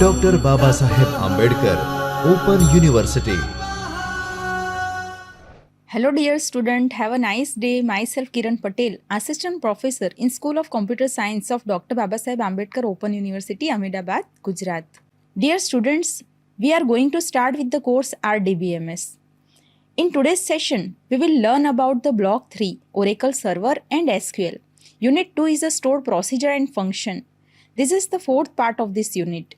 Dr. Babasaheb Ambedkar, Open University. Hello dear student, have a nice day. Myself Kiran Patel, Assistant Professor in School of Computer Science of Dr. Babasaheb Ambedkar Open University, Ahmedabad, Gujarat. Dear students, we are going to start with the course RDBMS. In today's session, we will learn about the Block-3, Oracle Server and SQL. Unit-2 is a stored procedure and function. This is the fourth part of this unit.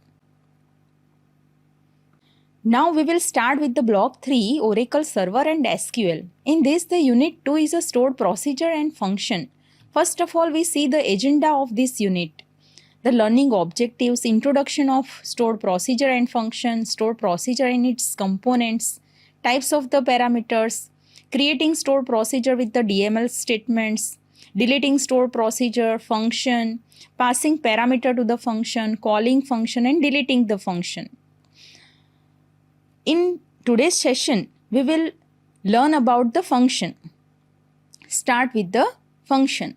Now we will start with the Block-3, Oracle Server and SQL. In this, the Unit-2 is a stored procedure and function. First of all, we see the agenda of this unit. The learning objectives, introduction of stored procedure and function, stored procedure and its components, types of the parameters, creating stored procedure with the DML statements, deleting stored procedure, function, passing parameter to the function, calling function and deleting the function. In today's session, we will learn about the function. Start with the function.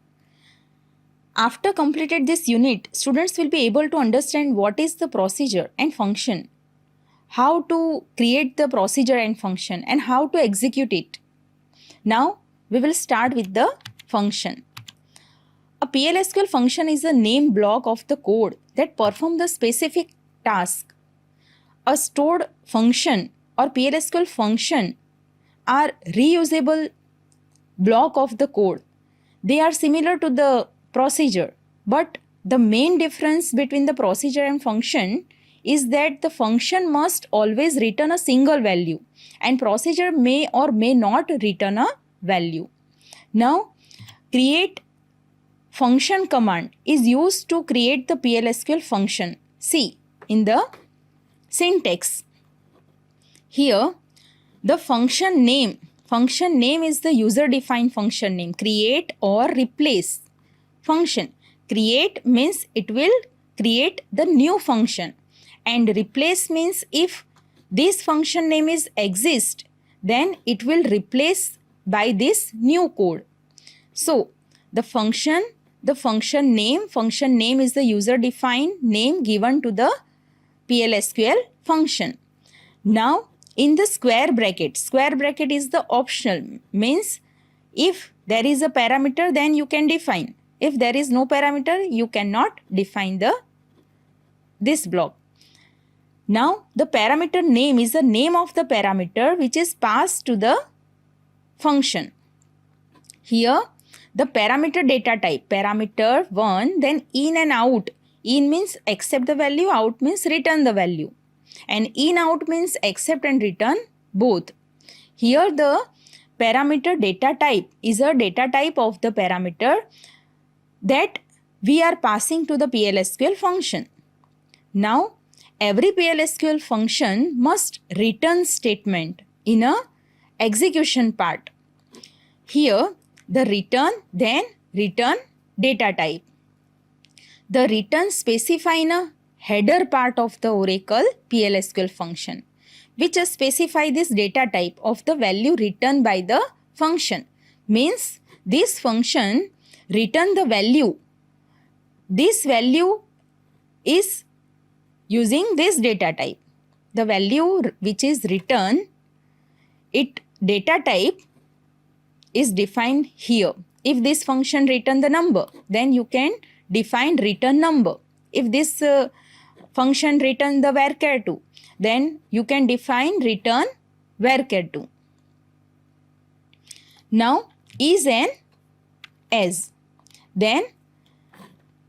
After completed this unit, students will be able to understand what is the procedure and function, how to create the procedure and function, and how to execute it. Now, we will start with the function. A PLSQL function is a name block of the code that performs the specific task. A stored function or PLSQL function are reusable block of the code. They are similar to the procedure, but the main difference between the procedure and function is that the function must always return a single value and procedure may or may not return a value. Now, create function command is used to create the PLSQL function. See in the syntax. Here, the function name is the user-defined function name. Create or replace function. Create means it will create the new function, and replace means if this function name is exist, then it will replace by this new code. So, the function name is the user-defined name given to the PLSQL function. Now, in the square bracket is the optional, means if there is a parameter then you can define. If there is no parameter, you cannot define this block. Now, the parameter name is the name of the parameter which is passed to the function. Here, the parameter data type, parameter 1, then in and out. In means accept the value, out means return the value. And in out means accept and return both. Here the parameter data type is a data type of the parameter that we are passing to the PLSQL function. Now, every PLSQL function must return statement in a execution part. Here, the return, then return data type. The return specify in a header part of the Oracle PLSQL function, which specify this data type of the value returned by the function. Means this function return the value. This value is using this data type. The value which is returned, it data type is defined here. If this function return the number, then you can define return number. If this function return the varchar2, then you can define return varchar2. Now, is and as. Then,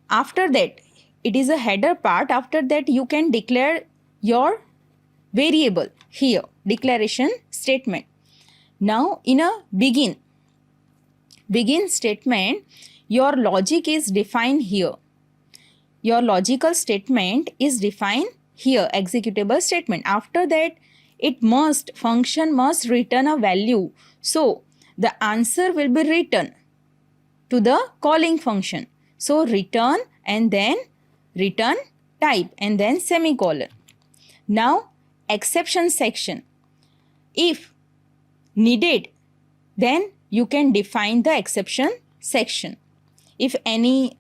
after that, it is a header part. After that, you can declare your variable here, declaration statement. Now, in a begin statement, your logic is defined here. Your logical statement is defined here, executable statement. After that, function must return a value. So, the answer will be written to the calling function. So, return and then return type and then semicolon. Now, exception section. If needed, then you can define the exception section. If any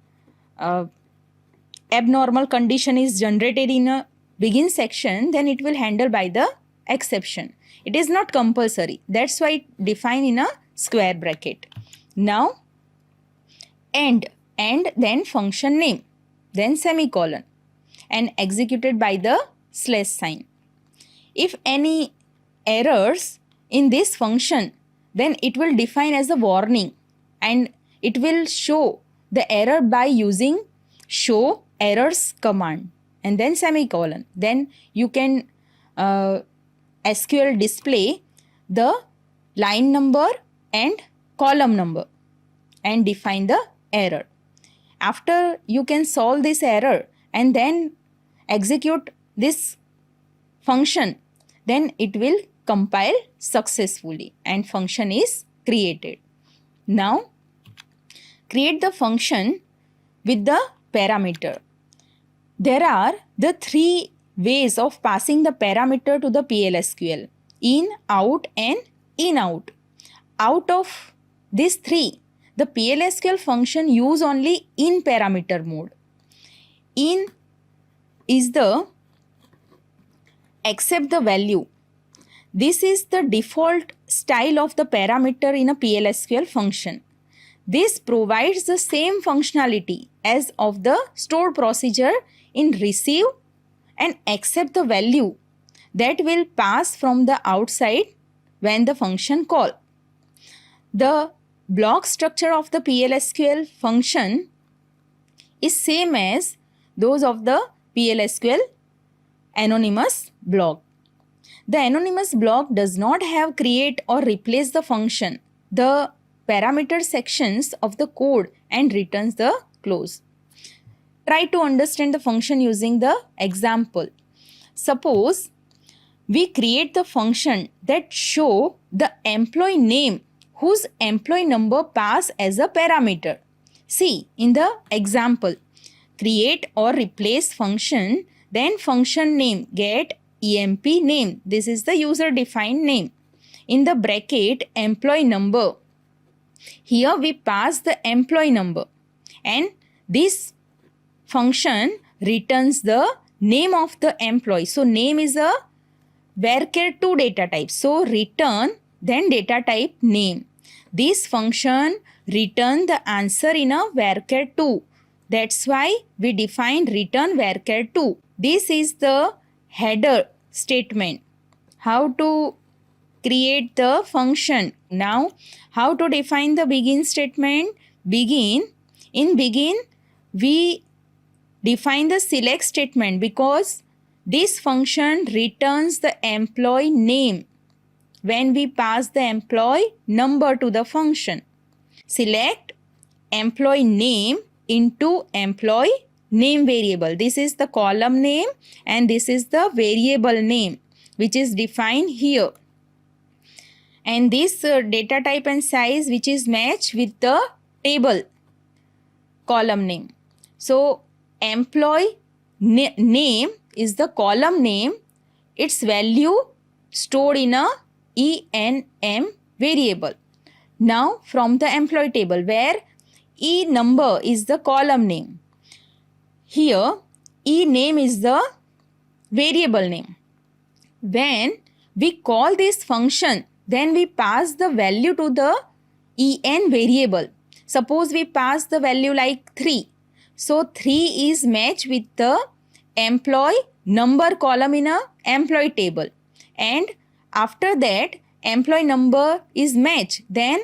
abnormal condition is generated in a begin section, then it will handle by the exception. It is not compulsory. That's why it defined in a square bracket. Now, and then function name, then semicolon, and executed by the slash sign. If any errors in this function, then it will define as a warning, and it will show the error by using show errors command and then semicolon. Then you can SQL display the line number and column number and define the error. After you can solve this error and then execute this function, then it will compile successfully and function is created. Now, create the function with the parameter. There are the three ways of passing the parameter to the PLSQL: in, out and in, out. Out of these three, the PLSQL function use only in parameter mode. In is the accept the value. This is the default style of the parameter in a PLSQL function. This provides the same functionality as of the stored procedure in receive and accept the value that will pass from the outside when the function call. The block structure of the PLSQL function is same as those of the PLSQL anonymous block. The anonymous block does not have create or replace the function, the parameter sections of the code, and returns the close. Try to understand the function using the example. Suppose we create the function that show the employee name whose employee number pass as a parameter. See in the example, create or replace function, then function name get emp name. This is the user defined name. In the bracket employee number, here we pass the employee number, and this function returns the name of the employee. So name is a varchar2 data type. So return then data type name. This function return the answer in a varchar2. That's why we define return varchar2. This is the header statement. How to create the function. Now, how to define the begin statement? Begin. In begin, we define the select statement because this function returns the employee name when we pass the employee number to the function. Select employee name into employee name variable. This is the column name and this is the variable name which is defined here. And this data type and size which is matched with the table column name. So employee name is the column name. Its value stored in a ENM variable. Now from the employee table where E number is the column name. Here E name is the variable name. When we call this function, then we pass the value to the EN variable. Suppose we pass the value like 3. So 3 is matched with the employee number column in a employee table. And after that employee number is matched. Then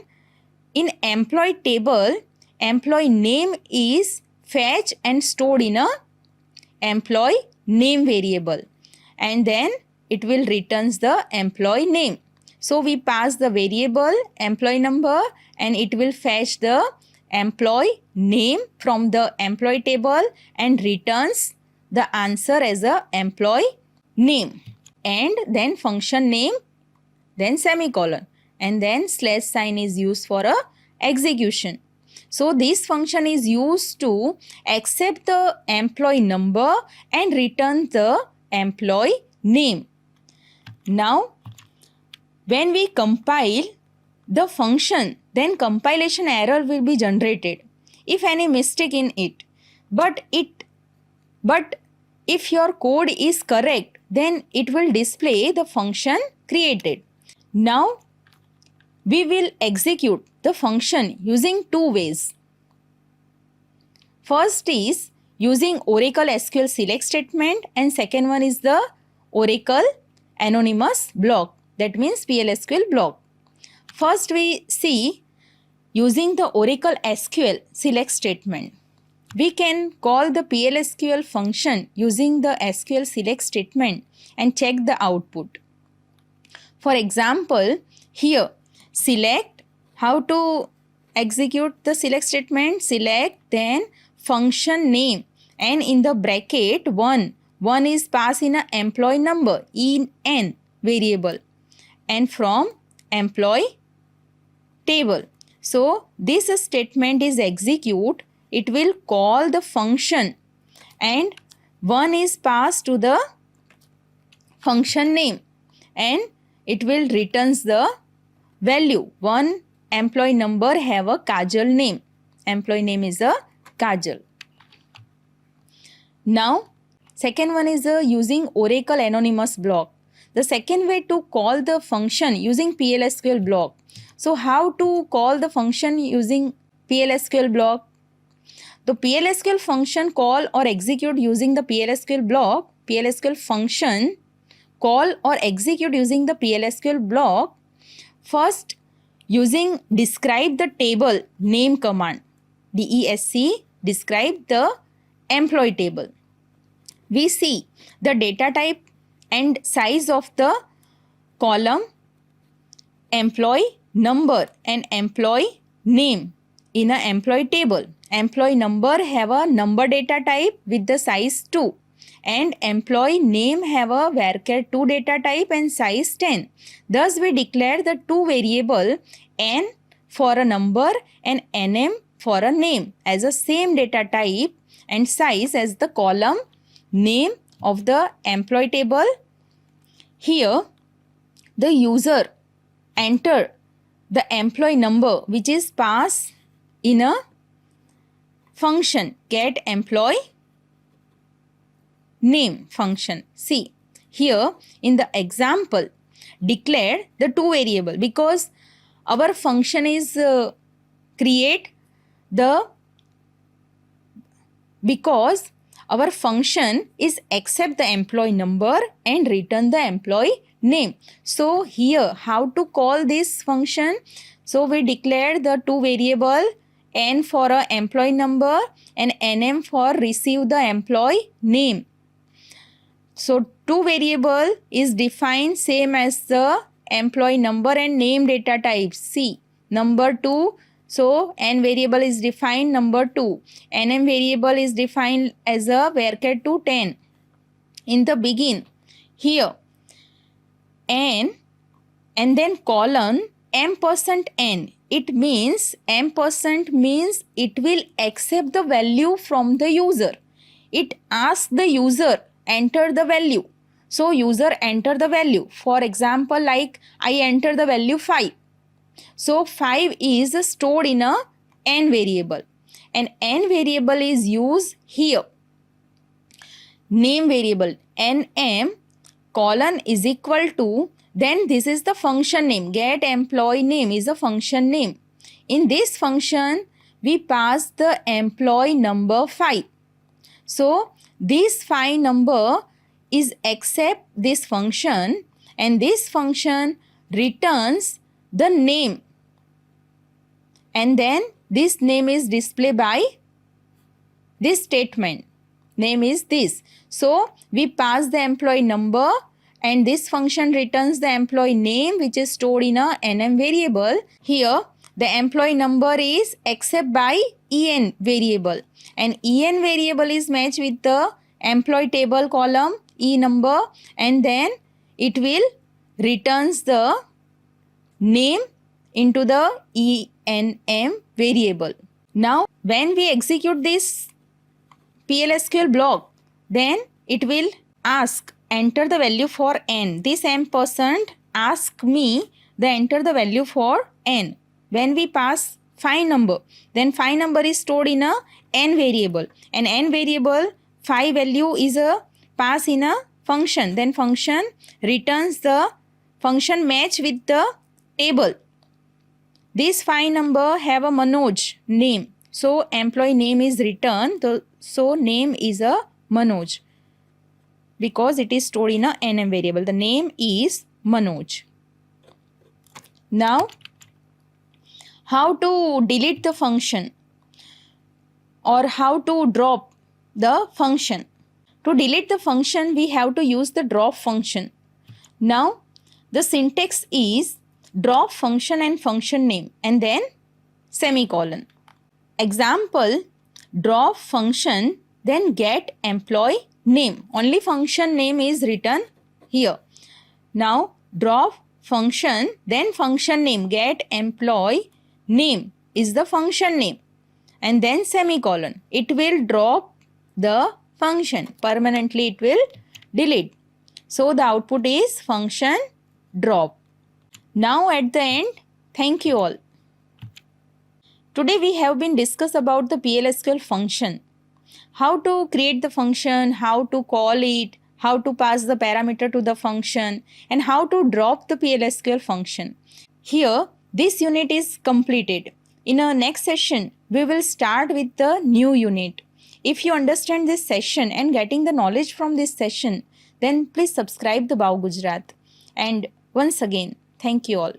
in employee table, employee name is fetched and stored in a employee name variable. And then it will returns the employee name. So we pass the variable employee number and it will fetch the employee name from the employee table and returns the answer as a employee name. And then function name, then semicolon, and then slash sign is used for a execution. So this function is used to accept the employee number and return the employee name. Now when we compile the function, then compilation error will be generated if any mistake in it. But it But if your code is correct, then it will display the function created. Now we will execute the function using two ways. First is using Oracle SQL select statement, and second one is the Oracle anonymous block, that means PLSQL block. First we see using the Oracle SQL select statement. We can call the PLSQL function using the SQL select statement and check the output. For example, here select, how to execute the select statement? Select, then function name, and in the bracket 1 is passed in an employee number in n variable and from employee table. So this statement is execute, it will call the function and 1 is passed to the function name and it will returns the value. One employee number have a Kajal name. Employee name is a Kajal. Now second one is using Oracle anonymous block. The second way to call the function using PLSQL block. So how to call the function using PLSQL block? The PLSQL function call or execute using the PLSQL block, PLSQL function call or execute using the PLSQL block. First, using describe the table name command, DESC, describe the employee table. We see the data type and size of the column, employee number and employee name in an employee table. Employee number have a number data type with the size 2 and employee name have a varchar 2 data type and size 10. Thus we declare the two variable n for a number and nm for a name as a same data type and size as the column name of the employee table. Here the user enter the employee number which is passed in a function get employee name function. See here in the example declared the two variable because our function is our function is accept the employee number and return the employee name. So here how to call this function? So we declare the two variable n for a employee number and nm for receive the employee name. So two variable is defined same as the employee number and name data types. See number 2, so n variable is defined number 2, nm variable is defined as a varchar 2 10. In the begin here n and then colon m%n. It means m% means it will accept the value from the user. It asks the user enter the value. So user enter the value. For example, like I enter the value 5. So 5 is stored in a n variable and n variable is used here. Name variable nm colon is equal to, then this is the function name, get employee name is a function name. In this function we pass the employee number 5. So this 5 number is accept this function and this function returns the name and then this name is displayed by this statement. Name is this. So we pass the employee number and this function returns the employee name which is stored in a nm variable. Here the employee number is accept by en variable and en variable is matched with the employee table column e number and then it will returns the name into the enm variable. Now when we execute this PLSQL block, then it will ask enter the value for n. This m% ask me the enter the value for n. When we pass 5 number, then 5 number is stored in a n variable and n variable phi value is a pass in a function, then function returns the function match with the table. This phi number have a Manoj name. So employee name is returned. So name is a Manoj because it is stored in a NM variable. The name is Manoj. Now, how to delete the function or how to drop the function. To delete the function, we have to use the drop function. Now, the syntax is drop function and function name and then semicolon. Example, drop function, then get employee name. Only function name is written here. Now, drop function, then function name, get employee name is the function name and then semicolon. It will drop the function. Permanently it will delete. So the output is function drop. Now at the end, thank you all. Today we have been discussed about the PLSQL function. How to create the function, how to call it, how to pass the parameter to the function, and how to drop the PLSQL function. Here, this unit is completed. In our next session, we will start with the new unit. If you understand this session and getting the knowledge from this session, then please subscribe the BAOUGujarat. And once again, thank you all.